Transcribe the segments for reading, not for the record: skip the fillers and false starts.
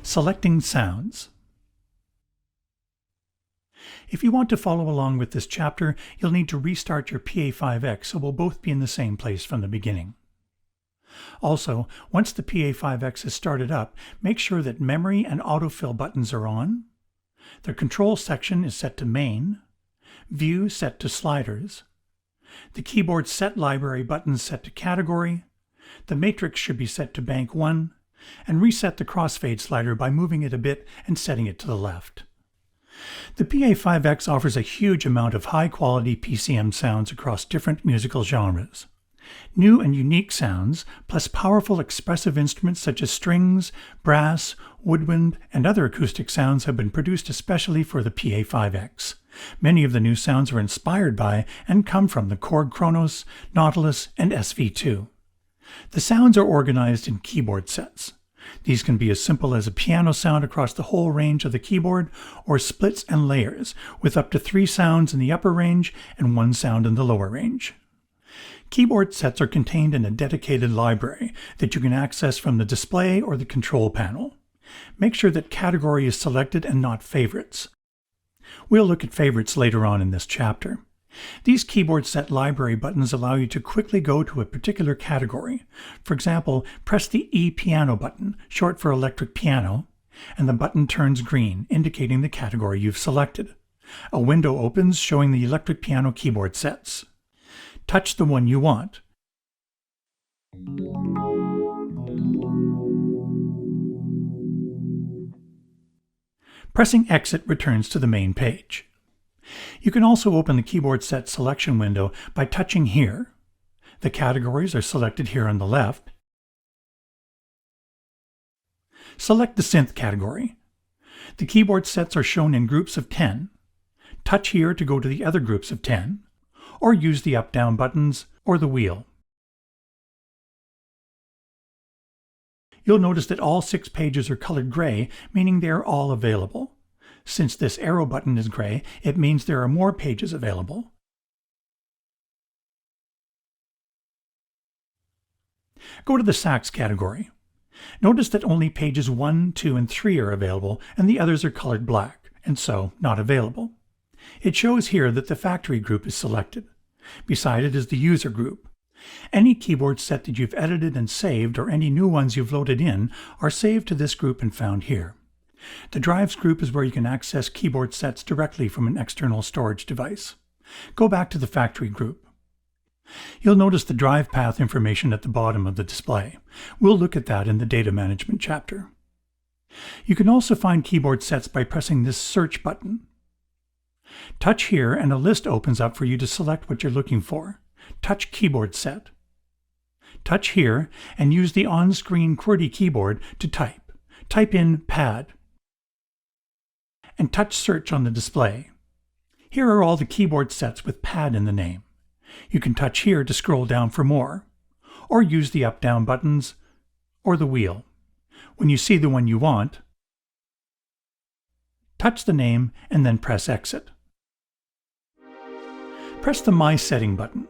Selecting sounds. If you want to follow along with this chapter, you'll need to restart your Pa5X so we'll both be in the same place from the beginning. Also, once the Pa5X is started up, make sure that memory and autofill buttons are on, the control section is set to main, view set to sliders, the keyboard set library buttons set to category, the matrix should be set to bank 1, and reset the crossfade slider by moving it a bit and setting it to the left. The Pa5X offers a huge amount of high-quality PCM sounds across different musical genres. New and unique sounds, plus powerful expressive instruments such as strings, brass, woodwind, and other acoustic sounds have been produced especially for the Pa5X. Many of the new sounds are inspired by and come from the KORG Kronos, Nautilus, and SV2. The sounds are organized in keyboard sets. These can be as simple as a piano sound across the whole range of the keyboard, or splits and layers, with up to 3 sounds in the upper range and 1 sound in the lower range. Keyboard sets are contained in a dedicated library that you can access from the display or the control panel. Make sure that category is selected and not favorites. We'll look at favorites later on in this chapter. These keyboard set library buttons allow you to quickly go to a particular category. For example, press the E piano button, short for electric piano, and the button turns green, indicating the category you've selected. A window opens showing the electric piano keyboard sets. Touch the one you want. Pressing Exit returns to the main page. You can also open the keyboard set selection window by touching here. The categories are selected here on the left. Select the synth category. The keyboard sets are shown in groups of 10. Touch here to go to the other groups of 10, or use the up-down buttons or the wheel. You'll notice that all 6 pages are colored gray, meaning they are all available. Since this arrow button is gray, it means there are more pages available. Go to the sax category. Notice that only pages 1, 2, and 3 are available, and the others are colored black, and so not available. It shows here that the factory group is selected. Beside it is the user group. Any keyboard set that you've edited and saved, or any new ones you've loaded in, are saved to this group and found here. The drives group is where you can access keyboard sets directly from an external storage device. Go back to the factory group. You'll notice the drive path information at the bottom of the display. We'll look at that in the data management chapter. You can also find keyboard sets by pressing this search button. Touch here and a list opens up for you to select what you're looking for. Touch keyboard set. Touch here and use the on-screen QWERTY keyboard to type. Type in pad. And touch search on the display. Here are all the keyboard sets with pad in the name. You can touch here to scroll down for more, or use the up-down buttons or the wheel. When you see the one you want, touch the name and then press Exit. Press the My Setting button.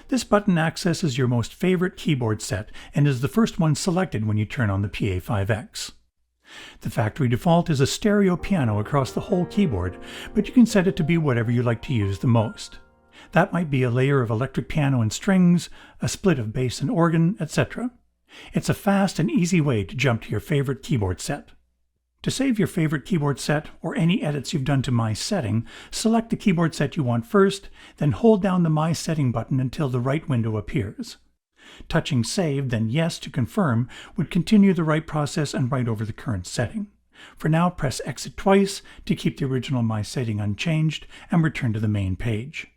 This button accesses your most favorite keyboard set and is the first one selected when you turn on the Pa5X. The factory default is a stereo piano across the whole keyboard, but you can set it to be whatever you like to use the most. That might be a layer of electric piano and strings, a split of bass and organ, etc. It's a fast and easy way to jump to your favorite keyboard set. To save your favorite keyboard set or any edits you've done to My Setting, select the keyboard set you want first, then hold down the My Setting button until the right window appears. Touching Save, then Yes to confirm, would continue the write process and write over the current setting. For now, press Exit twice to keep the original My Setting unchanged and return to the main page.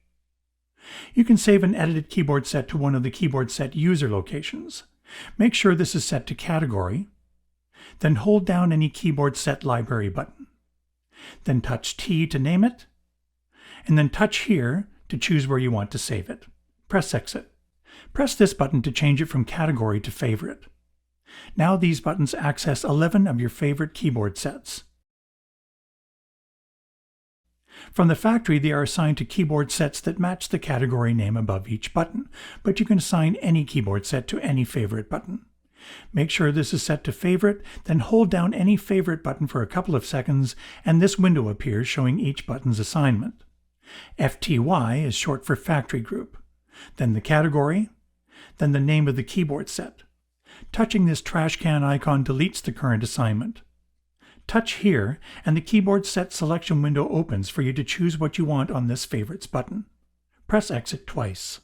You can save an edited keyboard set to one of the keyboard set user locations. Make sure this is set to category. Then hold down any keyboard set library button. Then touch T to name it, and then touch here to choose where you want to save it. Press Exit. Press this button to change it from category to favorite. Now these buttons access 11 of your favorite keyboard sets. From the factory, they are assigned to keyboard sets that match the category name above each button, but you can assign any keyboard set to any favorite button. Make sure this is set to Favorite, then hold down any Favorite button for a couple of seconds, and this window appears showing each button's assignment. FTY is short for Factory Group, then the category, then the name of the keyboard set. Touching this trash can icon deletes the current assignment. Touch here, and the keyboard set selection window opens for you to choose what you want on this Favorites button. Press Exit twice.